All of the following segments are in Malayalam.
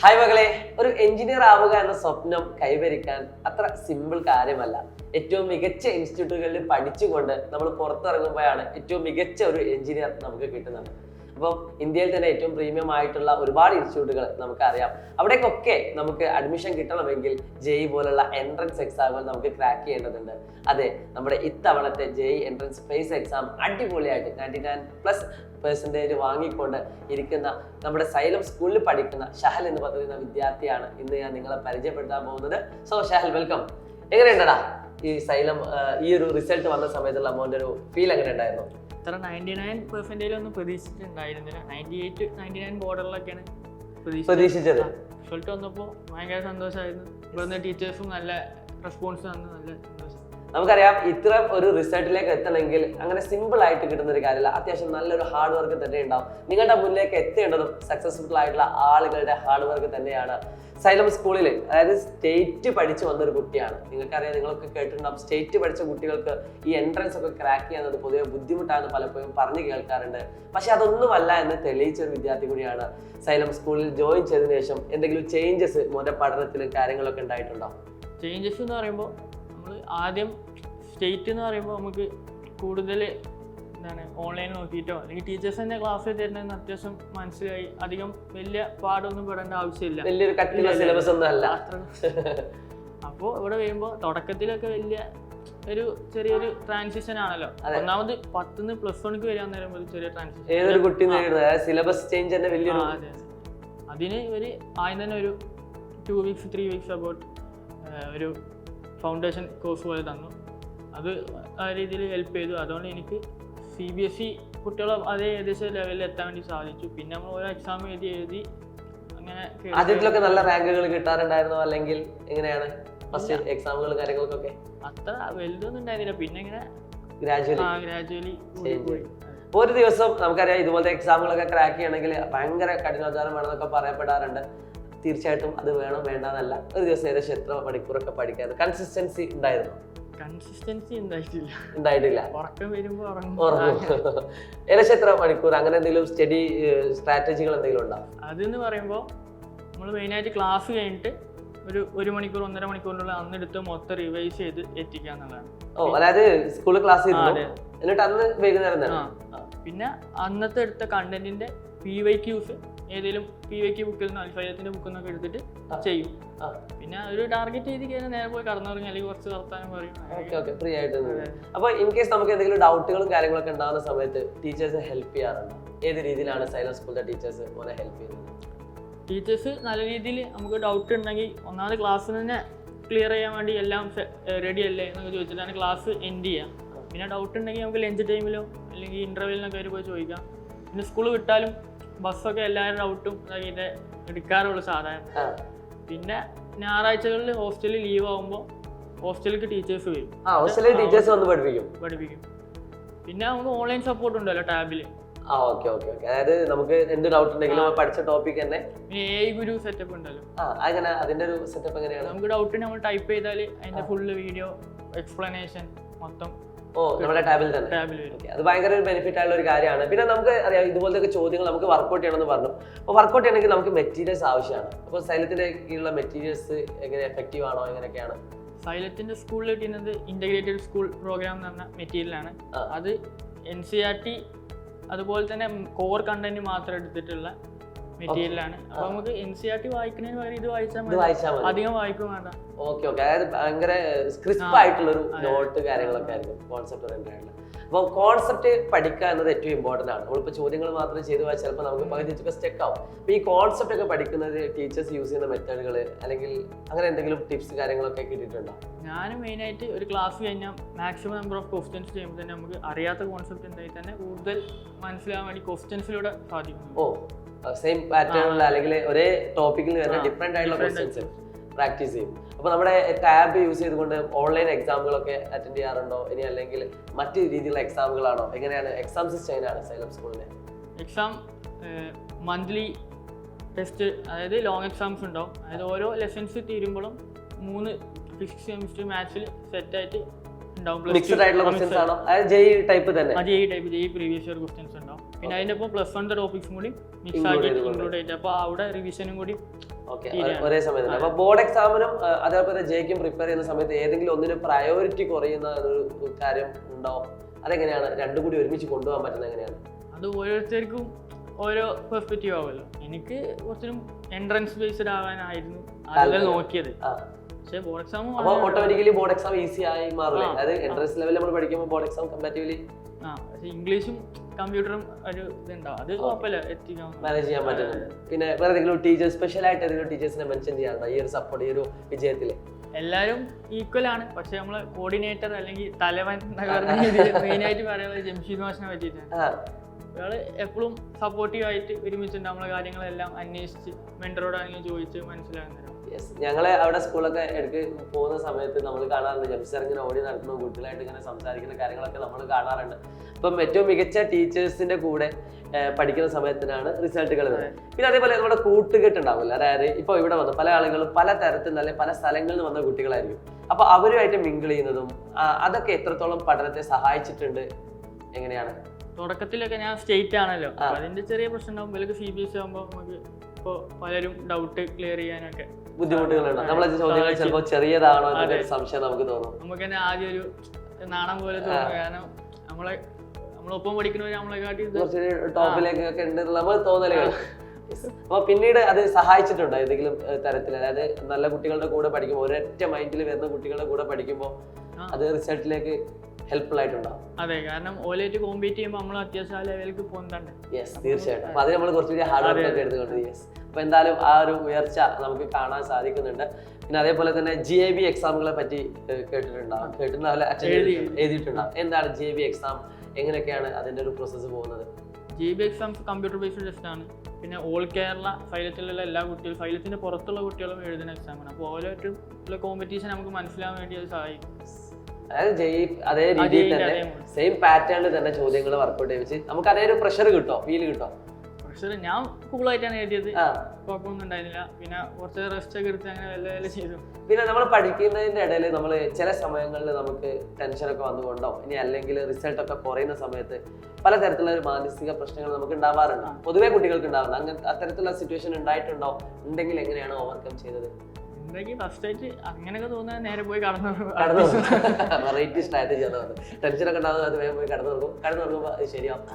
ഹായ് മകളെ, ഒരു എഞ്ചിനീയർ ആവുക എന്ന സ്വപ്നം കൈവരിക്കാൻ അത്ര സിമ്പിൾ കാര്യമല്ല. ഏറ്റവും മികച്ച ഇൻസ്റ്റിറ്റ്യൂട്ടുകളിൽ പഠിച്ചുകൊണ്ട് നമ്മൾ പുറത്തിറങ്ങുമ്പോഴാണ് ഏറ്റവും മികച്ച ഒരു എഞ്ചിനീയർ നമുക്ക് കിട്ടുന്നത്. അപ്പം ഇന്ത്യയിൽ തന്നെ ഏറ്റവും പ്രീമിയം ആയിട്ടുള്ള ഒരുപാട് ഇൻസ്റ്റിറ്റ്യൂട്ടുകൾ നമുക്കറിയാം. അവിടേക്കൊക്കെ നമുക്ക് അഡ്മിഷൻ കിട്ടണമെങ്കിൽ JEE പോലുള്ള എൻട്രൻസ് എക്സാമുകൾ നമുക്ക് ക്രാക്ക് ചെയ്യേണ്ടതുണ്ട്. അതെ, നമ്മുടെ ഇത്തവണത്തെ JEE എൻട്രൻസ് ഫേസ് എക്സാം അടിപൊളിയായിട്ട് 99+% വാങ്ങിക്കൊണ്ട് ഇരിക്കുന്ന നമ്മുടെ സൈലം സ്കൂളിൽ പഠിക്കുന്ന ഷഹൽ എന്ന് പറയുന്ന വിദ്യാർത്ഥിയാണ് ഇന്ന് ഞാൻ നിങ്ങളെ പരിചയപ്പെടുത്താൻ പോകുന്നത്. So Shahal, welcome. എങ്ങനെയുണ്ടടാ ഈ സൈലം ഈ ഒരു റിസൾട്ട് വന്ന സമയത്തുള്ള അമൗണ്ട് ഒരു ഫീൽ എങ്ങനെ ഉണ്ടായിരുന്നു? ഇത്ര 99% ഒന്നും പ്രതീക്ഷിച്ചിട്ടുണ്ടായിരുന്നില്ല. 98-99 ബോർഡറിലൊക്കെയാണ് പ്രതീക്ഷിച്ചത്. റിസൾട്ട് വന്നപ്പോൾ ഭയങ്കര സന്തോഷമായിരുന്നു. ഇവിടുന്ന് ടീച്ചേഴ്സും നല്ല റെസ്പോൺസ് തന്നു, നല്ല സന്തോഷം. നമുക്കറിയാം, ഇത്തരം ഒരു റിസൾട്ടിലേക്ക് എത്തണമെങ്കിൽ അങ്ങനെ സിമ്പിൾ ആയിട്ട് കിട്ടുന്ന ഒരു കാര്യമല്ല. അത്യാവശ്യം നല്ലൊരു ഹാർഡ് വർക്ക് തന്നെ ഉണ്ടാവും. നിങ്ങളുടെ മുന്നിലേക്ക് എത്തേണ്ടതും സക്സസ്ഫുൾ ആയിട്ടുള്ള ആളുകളുടെ ഹാർഡ് വർക്ക് തന്നെയാണ്. സൈലം സ്കൂളിൽ, അതായത് സ്റ്റേറ്റ് പഠിച്ചു വന്നൊരു കുട്ടിയാണ്. നിങ്ങൾക്കറിയാം, നിങ്ങളൊക്കെ കേട്ടിട്ടുണ്ടാവും, സ്റ്റേറ്റ് പഠിച്ച കുട്ടികൾക്ക് ഈ എൻട്രൻസ് ഒക്കെ ക്രാക്ക് ചെയ്യുന്നത് പൊതുവെ ബുദ്ധിമുട്ടാണെന്ന് പലപ്പോഴും പറഞ്ഞു കേൾക്കാറുണ്ട്. പക്ഷെ അതൊന്നുമല്ല എന്ന് തെളിയിച്ച ഒരു വിദ്യാർത്ഥി കൂടിയാണ്. സൈലം സ്കൂളിൽ ജോയിൻ ചെയ്തതിനു ശേഷം എന്തെങ്കിലും ചേഞ്ചസ് മോന്റെ പഠനത്തിലും കാര്യങ്ങളൊക്കെ ഉണ്ടായിട്ടുണ്ടോ? ചേഞ്ചസ് എന്ന് പറയുമ്പോൾ നമ്മൾ ആദ്യം സ്റ്റേറ്റ് എന്ന് പറയുമ്പോൾ നമുക്ക് കൂടുതൽ ഓൺലൈൻ നോക്കിയിട്ടോ അല്ലെങ്കിൽ ടീച്ചേഴ്സ് തന്നെ ക്ലാസ്സിൽ തരുന്നതെന്ന് അത്യാവശ്യം മനസ്സിലായി. അധികം വലിയ പാടൊന്നും പെടേണ്ട ആവശ്യമില്ല, വലിയൊരു കട്ടിയുള്ള സിലബസ് ഒന്നും അല്ല. അപ്പോൾ ഇവിടെ വരുമ്പോൾ തുടക്കത്തിലൊക്കെ വലിയ ഒരു ചെറിയൊരു ട്രാൻസിഷൻ ആണല്ലോ. ഒന്നാമത് 10ന്ന് +1 വരാൻ നേരം ഒരു ചെറിയ ട്രാൻസിഷൻ. ഏതൊരു കുട്ടി സിലബസ് ചേഞ്ച് തന്നെ വലിയ. അതിന് ഒരു ആദ്യം തന്നെ ഒരു 2 weeks 3 weeks അബൌട്ട് ഒരു ഫൗണ്ടേഷൻ കോഴ്സ് പോലെ തന്നു. അത് ആ രീതിയിൽ ഹെൽപ്പ് ചെയ്തു. അതുകൊണ്ട് എനിക്ക് CBSE കുട്ടികളെ അതേ ഏകദേശം ലെവലിൽ എത്താൻ വേണ്ടി സാധിച്ചു. പിന്നെ നമ്മൾ ഓരോ എക്സാം എഴുതി അങ്ങനെ. ആദ്യത്തിലൊക്കെ നല്ല റാങ്കുകൾ കിട്ടാറുണ്ടായിരുന്നോ, അല്ലെങ്കിൽ എങ്ങനെയാണ് ഫസ്റ്റ് എക്സാമുകളും കാര്യങ്ങൾക്കൊക്കെ? അത്ര വലുതൊന്നും ഉണ്ടായിരുന്നില്ല. പിന്നെ ഇങ്ങനെ ഗ്രാജുവലി പോയി. ഒരു ദിവസം നമുക്കറിയാം, ഇതുപോലത്തെ എക്സാമുകളൊക്കെ ക്രാക്ക് ചെയ്യണമെങ്കിൽ ഭയങ്കര കഠിനാധ്വാനം വേണമെന്നൊക്കെ പറയപ്പെടാറുണ്ട്. തീർച്ചയായിട്ടും അത് വേണം, വേണ്ടെന്നല്ല. ഒരു ദിവസം ഏകദേശം എത്ര മണിക്കൂറൊക്കെ പഠിക്കാറ്? കൺസിസ്റ്റൻസി ഉണ്ടായിരുന്നു? കൺസിസ്റ്റൻസി ഉണ്ടായിട്ടില്ല. ഉറക്കം വരുമ്പോൾ ഏകദേശം എത്ര മണിക്കൂർ? അങ്ങനെ എന്തെങ്കിലും സ്റ്റഡി സ്ട്രാറ്റജികൾ എന്തെങ്കിലും ഉണ്ടോ? അതെന്ന് പറയുമ്പോൾ നമ്മൾ മെയിനായിട്ട് ക്ലാസ് കഴിഞ്ഞിട്ട് ഒരു മണിക്കൂർ 1.5 മണിക്കൂറിനുള്ള അന്നെടുത്ത് മൊത്തം റിവൈസ് ചെയ്ത് എത്തിക്കുക എന്നുള്ളതാണ്. അതായത് സ്കൂളിൽ ക്ലാസ് എന്നിട്ട് അന്ന് വൈകുന്നേരം. പിന്നെ അന്നത്തെ എടുത്ത കണ്ടന്റിന്റെ PYQs ഏതെങ്കിലും PYQ ബുക്കിൽ നിന്ന് അൽഫയത്തിന്റെ ബുക്കിൽ നിന്നൊക്കെ എടുത്തിട്ട് ചെയ്യും. പിന്നെ ഒരു ടാർഗറ്റ് ചെയ്ത് കഴിഞ്ഞാൽ നേരെ പോയി കടന്നുറങ്ങി, അല്ലെങ്കിൽ കുറച്ച് വർത്താനം പറയും. ഫ്രീ ആയിട്ട്. അപ്പൊ ഇൻ കേസ് നമുക്ക് എന്തെങ്കിലും ഡൗട്ടുകളും കാര്യങ്ങളൊക്കെ ഉണ്ടാകുന്ന സമയത്ത് ടീച്ചേഴ്സ് ഹെൽപ്പ് ചെയ്യാറുണ്ട്. ഏത് രീതിയിലാണ് സൈലം സ്കൂളിലെ ടീച്ചേഴ്സ് പോലെ ഹെൽപ്പ് ചെയ്യുന്നത്? ടീച്ചേഴ്സ് നല്ല രീതിയിൽ നമുക്ക് ഡൗട്ട് ഉണ്ടെങ്കിൽ ഒന്നാമത് ക്ലാസ്സിൽ തന്നെ ക്ലിയർ ചെയ്യാൻ വേണ്ടി എല്ലാം റെഡി അല്ലേ എന്നൊക്കെ ചോദിച്ചിട്ടാണ് ക്ലാസ് എൻഡ് ചെയ്യുക. പിന്നെ ഡൗട്ട് ഉണ്ടെങ്കിൽ നമുക്ക് ലഞ്ച് ടൈമിലോ അല്ലെങ്കിൽ ഇൻ്റർവെല്ലിനൊക്കെ അവർ പോയി ചോദിക്കാം. പിന്നെ സ്കൂൾ വിട്ടാലും ബസ്സൊക്കെ എല്ലാവരും ഡൗട്ടും ഇതാക്കിയിട്ട് എടുക്കാറുള്ളൂ സാധാരണ. പിന്നെ ഞായറാഴ്ചകളിൽ ഹോസ്റ്റലിൽ ലീവ് ആകുമ്പോൾ ഹോസ്റ്റലിലേക്ക് ടീച്ചേഴ്സ് വരും. പഠിപ്പിക്കും. പിന്നെ നമുക്ക് ഓൺലൈൻ സപ്പോർട്ട് ഉണ്ടല്ലോ ടാബിൽ. അതായത് നമുക്ക് എന്ത് ഡൗട്ട് ഉണ്ടെങ്കിലും പഠിച്ച ടോപ്പിക് തന്നെ. പിന്നെ AI ഗുരു സെറ്റപ്പ് ഉണ്ടല്ലോ. അതിന്റെ ഒരു സെറ്റപ്പ് എങ്ങനെയാണ്? നമുക്ക് ഡൗട്ട് നമ്മൾ ടൈപ്പ് ചെയ്താൽ അതിന്റെ ഫുള്ള് വീഡിയോ എക്സ്പ്ലനേഷൻ മൊത്തം നമ്മുടെ ടാബിൽ തന്നെ. അത് ഭയങ്കര ഒരു ബെനിഫിറ്റ് ആയിട്ടുള്ള ഒരു കാര്യമാണ്. പിന്നെ നമുക്ക് അറിയാം, ഇതുപോലത്തെ ചോദ്യങ്ങൾ നമുക്ക് വർക്ക്ഔട്ട് ചെയ്യണമെന്ന് പറഞ്ഞു. അപ്പോൾ വർക്ക്ഔട്ട് ചെയ്യണമെങ്കിൽ നമുക്ക് മെറ്റീരിയൽസ് ആവശ്യമാണ്. അപ്പോൾ സൈലത്തിന്റെ കീഴിലുള്ള മെറ്റീരിയൽസ് എങ്ങനെ എഫക്റ്റീവ് ആണോ, എങ്ങനെയൊക്കെയാണ്? സൈലത്തിന്റെ സ്കൂളിൽ കിട്ടുന്നത് ഇന്റഗ്രേറ്റഡ് സ്കൂൾ പ്രോഗ്രാം എന്ന് പറഞ്ഞ മെറ്റീരിയലാണ്. അത് NCERT അതുപോലെ തന്നെ കോർ കണ്ടന്റ് മാത്രം എടുത്തിട്ടുള്ള മെറ്റീരിയലാണ്. അപ്പൊ നമുക്ക് NCERT വായിക്കുന്നതിന് പകരം ഇത് വായിച്ചാൽ മതി. അധികം വായിക്കും വേണ്ട. അതായത് ഭയങ്കര ക്രിസ്പ് ആയിട്ടുള്ള ഒരു നോട്ട് കാര്യങ്ങളൊക്കെ ആയിരിക്കും കോൺസെപ്റ്റ് ഓറിയന്റഡ്. അപ്പോൾ കോൺസെപ്റ്റ് പഠിക്കുക എന്നത് ഏറ്റവും ഇമ്പോർട്ടൻ്റ് ആണ്. നമ്മളിപ്പോൾ ചോദ്യങ്ങൾ മാത്രം ചെയ്തു പോയാൽ ചിലപ്പോൾ നമുക്ക് പകുതി സ്റ്റെക്ക് ആവും. അപ്പോൾ ഈ കോൺസെപ്റ്റ് ഒക്കെ പഠിക്കുന്നത് ടീച്ചേഴ്സ് യൂസ് ചെയ്യുന്ന മെത്തേഡുകൾ അല്ലെങ്കിൽ അങ്ങനെ എന്തെങ്കിലും ടിപ്സ് കാര്യങ്ങളൊക്കെ കിട്ടിയിട്ടുണ്ടോ? ഞാൻ മെയിനായിട്ട് ഒരു ക്ലാസ് കഴിഞ്ഞാൽ മാക്സിമം നമ്പർ ഓഫ് ക്വസ്റ്റ്യൻസ് ചെയ്യുമ്പോൾ തന്നെ നമുക്ക് അറിയാത്ത കോൺസെപ്റ്റ് എന്തായി തന്നെ കൂടുതൽ മനസ്സിലാവാൻ വേണ്ടി ക്വസ്റ്റ്യൻസിലൂടെ സാധിക്കും. സെയിം പാറ്റേണിൽ അല്ലെങ്കിൽ ഒരേ ടോപ്പിക്കിൽ തന്നെ ഡിഫറെന്റ് ആയിട്ടുള്ള ക്വസ്റ്റ്യൻസ് പ്രാക്ടീസ് ചെയ്യും. അപ്പോൾ നമ്മുടെ ടാബ് യൂസ് ചെയ്തുകൊണ്ട് ഓൺലൈൻ എക്സാമുകളൊക്കെ അറ്റൻഡ് ചെയ്യാറുണ്ടോ? ഇനി അല്ലെങ്കിൽ മറ്റു രീതിയിലുള്ള എക്സാമുകളാണോ? എങ്ങനെയാണ് എക്സാം സിസ്റ്റം? എങ്ങനെയാണ് സൈലം സ്കൂളിലെ എക്സാം? മന്ത്ലി ടെസ്റ്റ്, അതായത് ലോങ് എക്സാംസ് ഉണ്ടാവും. അതായത് ഓരോ ലെസൺസ് തീരുമ്പോഴും 3 ഫിസിക്സ് കെമിസ്ട്രി മാത്സിൽ സെറ്റായിട്ട് ഉണ്ടാവും. മിക്സ്ഡ് ആയിട്ടുള്ള ക്വസ്റ്റ്യൻസ് ആണോ? JEE ടൈപ്പ് തന്നെ? JEE type, JEE previous year questions ഉണ്ടാവും. പിന്നെ അതിൻ്റെ ഒപ്പം +1 ടോപ്പിക്സും കൂടി മിക്സ് Include ആക്കി ചെയ്തുകൊണ്ട്. ഇൻക്ലൂഡ് ചെയ്തിട്ട് അപ്പോൾ അവിടെ റിവിഷനും കൂടി ഓക്കെ ഒരേ സമയത്ത് അപ്പൊ ബോർഡ് എക്സാമിനും അതേപോലെ ജെയ്ക്കും പ്രിപ്പയർ ചെയ്യുന്ന സമയത്ത് ഏതെങ്കിലും ഒന്നിന് പ്രയോറിറ്റി കുറയുന്ന ഒരു കാര്യം ഉണ്ടോ? അതെങ്ങനെയാണ് രണ്ടും കൂടി ഒരുമിച്ച് കൊണ്ടുപോകാൻ പറ്റുന്നത് എങ്ങനെയാണ്? അത് ഓരോരുത്തർക്കും ഓരോ പെർസ്പെക്റ്റീവ് ആവുമല്ലോ. എനിക്ക് കുറച്ചും എൻട്രൻസ് ബേസ്ഡ് ആവാനായിരുന്നു ആദ്യം നോക്കിയത്. പക്ഷേ ബോർഡ് എക്സാം അപ്പോൾ ഓട്ടോമാറ്റിക്കലി ബോർഡ് എക്സാം ഈസി ആയി മാറില്ലേ? അതായത് എൻട്രൻസ് ലെവലിൽ നമ്മൾ പഠിക്കുമ്പോൾ ബോർഡ് എക്സാം കമ്പാരിറ്റീവ്ലി പക്ഷേ ഇംഗ്ലീഷും കമ്പ്യൂട്ടറും ഒരു ഇതുണ്ടാവും, അത് കുഴപ്പമില്ല, എത്തിക്കാൻ മാനേജ് ചെയ്യാൻ പറ്റുന്നുണ്ട്. പിന്നെ വേറെ ഏതെങ്കിലും ടീച്ചേഴ്സ് സ്പെഷ്യൽ ആയിട്ട് ഏതെങ്കിലും ടീച്ചേഴ്സിനെ മെൻഷൻ ചെയ്യാറുണ്ടോ ഈ ഒരു സപ്പോർട്ട്, ഈ ഒരു വിജയത്തിൽ? എല്ലാവരും ഈക്വൽ ആണ്. പക്ഷെ നമ്മളെ കോർഡിനേറ്റർ അല്ലെങ്കിൽ തലവൻ എന്നൊക്കെ പറഞ്ഞ രീതിയിൽ മെയിനായിട്ട് പറയുന്നത് ജംഷീദ് മാഷിനെ പറ്റിയിട്ടാണ്. അയാൾ എപ്പോഴും സപ്പോർട്ടീവ് ആയിട്ട് ഒരുമിച്ചുണ്ട്, നമ്മളെ കാര്യങ്ങളെല്ലാം അന്വേഷിച്ച് മെൻറ്ററോടാണെങ്കിൽ ചോദിച്ച് മനസ്സിലാകുന്നത്. ഞങ്ങളെ അവിടെ സ്കൂളൊക്കെ ഇടയ്ക്ക് പോകുന്ന സമയത്ത് നമ്മൾ കാണാറുണ്ട് ജംഷീദ് ഇങ്ങനെ ഓടി നടക്കുന്ന കുട്ടികളായിട്ട് ഇങ്ങനെ സംസാരിക്കുന്ന കാര്യങ്ങളൊക്കെ നമ്മൾ കാണാറുണ്ട്. അപ്പം ഏറ്റവും മികച്ച ടീച്ചേഴ്സിന്റെ കൂടെ പഠിക്കുന്ന സമയത്തിനാണ് റിസൾട്ടുകൾ വരുന്നത്. പിന്നെ അതേപോലെ നമ്മുടെ കൂട്ടുകെട്ടുണ്ടാവില്ല, അതായത് ഇപ്പോൾ ഇവിടെ വന്ന പല ആളുകളും പല തരത്തിൽ അല്ലെങ്കിൽ പല സ്ഥലങ്ങളിൽ നിന്ന് വന്ന കുട്ടികളായിരിക്കും. അപ്പൊ അവരുമായിട്ട് മിങ്കിൾ ചെയ്യുന്നതും അതൊക്കെ എത്രത്തോളം പഠനത്തെ സഹായിച്ചിട്ടുണ്ട്? എങ്ങനെയാണ്? തുടക്കത്തിലൊക്കെ ഞാൻ സ്റ്റേറ്റ് ആണല്ലോ, അതിന്റെ ചെറിയ പ്രശ്നം ഉണ്ടാവും. വിലക്ക് CBSE ആകുമ്പോൾ നമുക്ക് ഇപ്പോൾ പലരും ഡൗട്ട് ക്ലിയർ ചെയ്യാനൊക്കെ ബുദ്ധിമുട്ടുകളുണ്ട്. നമ്മളെ ചോദ്യങ്ങൾ ചിലപ്പോൾ ചെറിയതാണോ എന്നൊക്കെ ഒരു സംശയം നമുക്ക് തോന്നും. നമുക്ക് തന്നെ ആദ്യം ഒരു നാണം പോലെ തോന്നും, കാരണം നമ്മളൊപ്പം പഠിക്കുന്നവർ നമ്മളെ കാട്ടി കുറച്ചൊരു ടോപ്പിലേക്കൊക്കെ ഉണ്ട് നമ്മൾ തോന്നലുകൾ. അപ്പൊ പിന്നീട് അത് സഹായിച്ചിട്ടുണ്ടോ ഏതെങ്കിലും തരത്തിൽ? അതായത് നല്ല കുട്ടികളുടെ കൂടെ പഠിക്കുമ്പോൾ ഒരൊറ്റ മൈൻഡിൽ വരുന്ന കുട്ടികളുടെ കൂടെ പഠിക്കുമ്പോൾ അത് റിസൾട്ടിലേക്ക് ഹെൽപ്ഫുൾ ആയിട്ടുണ്ടോ? അതെ, കാരണം ഓലായിട്ട് കോമ്പീറ്റ് ചെയ്യുമ്പോൾ നമ്മൾ അത്യാവശ്യം ആ ലെവലിലേക്ക് പോകുന്നുണ്ട്. യെസ്, തീർച്ചയായിട്ടും. അപ്പൊ അത് നമ്മൾ കുറച്ചുകൂടി ഹാർഡ് വർക്ക് ഒക്കെ എടുത്തുകൊണ്ട് യെസ്. അപ്പൊ എന്തായാലും ആ ഒരു ഉയർച്ച നമുക്ക് കാണാൻ സാധിക്കുന്നുണ്ട്. പിന്നെ അതേപോലെ തന്നെ GAB എക്സാമുകളെ പറ്റി കേട്ടിട്ടുണ്ടാവില്ല, എഴുതിയിട്ടുണ്ടാവും. എന്താണ് GAB എക്സാം? എങ്ങനെയൊക്കെയാണ് അതിന്റെ ഒരു പ്രോസസ്സ് പോകുന്നത്? GAB exams computer based test ആണ്. പിന്നെ ഓൾ കേരള ഫൈലത്തിലുള്ള എല്ലാ കുട്ടികളും, ഫൈലത്തിന്റെ പുറത്തുള്ള കുട്ടികളും എഴുതുന്ന എക്സാമാണ്. അപ്പോൾ ഓരോരുത്തരുള്ള കോമ്പറ്റീഷൻ നമുക്ക് മനസ്സിലാവാൻ വേണ്ടി അത് സഹായിക്കും. അതായത് അതേ രീതിയിൽ തന്നെ സെയിം പാറ്റേണിൽ തന്നെ ചോദ്യങ്ങൾ വർക്ക്ഔട്ട് ചെയ്യിച്ച് നമുക്ക് അതേ ഒരു പ്രഷർ കിട്ടോ, ഫീൽ കിട്ടോ? പ്രഷർ ഞാൻ കൂളായിട്ടാണ് എഴുതിയത്, കുഴപ്പമൊന്നും ഉണ്ടായിരുന്നില്ല. പിന്നെ കുറച്ച് റെസ്റ്റ് ഒക്കെ എടുത്ത് അങ്ങനെ വല്ല ചെയ്തു. പിന്നെ നമ്മൾ പഠിക്കുന്നതിന്റെ ഇടയിൽ നമ്മൾ ചില സമയങ്ങളിൽ നമുക്ക് ടെൻഷനൊക്കെ വന്നുകൊണ്ടോ ഇനി അല്ലെങ്കിൽ റിസൾട്ടൊക്കെ കുറയുന്ന സമയത്ത് പലതരത്തിലുള്ള ഒരു മാനസിക പ്രശ്നങ്ങൾ നമുക്ക് ഉണ്ടാവാറുണ്ട്, പൊതുവെ കുട്ടികൾക്ക് ഉണ്ടാവുന്നത്. അങ്ങനെ അത്തരത്തിലുള്ള സിറ്റുവേഷൻ ഉണ്ടായിട്ടുണ്ടോ? ഉണ്ടെങ്കിൽ എങ്ങനെയാണ് ഓവർകം ചെയ്തത്? ഫസ്റ്റ് ആയിട്ട് അങ്ങനെയൊക്കെ തോന്നുന്നത് നേരെ പോയി കടന്നു വെറൈറ്റി സ്ട്രാറ്റജി അതാണ്. ടെൻഷനൊക്കെ ഉണ്ടാകുന്നത് അത് വേഗം പോയി കടന്നുറങ്ങുമ്പോൾ അത് ശരിയാവും.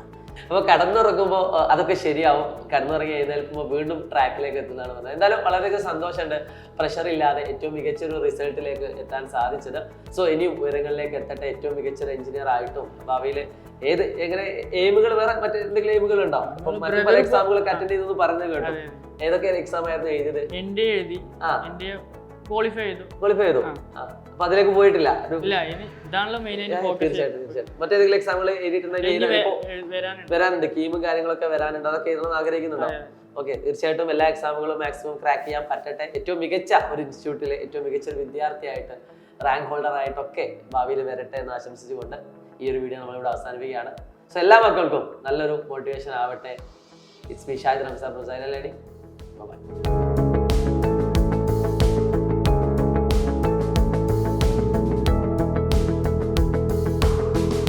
അപ്പോൾ കടന്നുറങ്ങുമ്പോൾ അതൊക്കെ ശരിയാവും. കടന്നുറങ്ങി എഴുന്നേൽക്കുമ്പോൾ വീണ്ടും ട്രാക്കിലേക്ക് എത്തുന്നതാണ് പറഞ്ഞത്. എന്തായാലും വളരെയധികം സന്തോഷമുണ്ട്, പ്രഷർ ഇല്ലാതെ ഏറ്റവും മികച്ചൊരു റിസൾട്ടിലേക്ക് എത്താൻ സാധിച്ചത്. സോ ഇനിയും ഉയരങ്ങളിലേക്ക് എത്തട്ടെ, ഏറ്റവും മികച്ചൊരു എഞ്ചിനീയർ ആയിട്ടും. ഭാവിയിൽ എങ്ങനെ എയിമുകൾ, വേറെ മറ്റെന്തെങ്കിലും എയിമുകൾ ഉണ്ടോ? മറ്റു പല എക്സാമുകളൊക്കെ അറ്റൻഡ് ചെയ്തെന്ന് പറയുന്നത് കേട്ടോ. ഏതൊക്കെ എക്സാം ആയിരുന്നു എഴുതിയത്? ക്വാളിഫൈ ചെയ്തു. അപ്പൊ അതിലേക്ക് പോയിട്ടില്ല. തീർച്ചയായിട്ടും. മറ്റേതെങ്കിലും എക്സാമുകൾ വരാനുണ്ട്, കീമും കാര്യങ്ങളൊക്കെ വരാനുണ്ട്, അതൊക്കെ എഴുതണമെന്ന് ആഗ്രഹിക്കുന്നുണ്ടോ? ഓക്കെ, തീർച്ചയായിട്ടും എല്ലാ എക്സാമുകളും മാക്സിമം ക്രാക്ക് ചെയ്യാൻ പറ്റട്ടെ. ഏറ്റവും മികച്ച ഒരു ഇൻസ്റ്റിറ്റ്യൂട്ടിലെ ഏറ്റവും മികച്ച ഒരു വിദ്യാർത്ഥിയായിട്ട്, റാങ്ക് ഹോൾഡർ ആയിട്ടൊക്കെ ഭാവിയിൽ വരട്ടെ എന്ന് ആശംസിച്ചുകൊണ്ട് ഈ ഒരു വീഡിയോ നമ്മളിവിടെ അവസാനിപ്പിക്കുകയാണ്. സോ എല്ലാ മക്കൾക്കും നല്ലൊരു മോട്ടിവേഷൻ ആവട്ടെ. It's me Shahid Ramzan. By.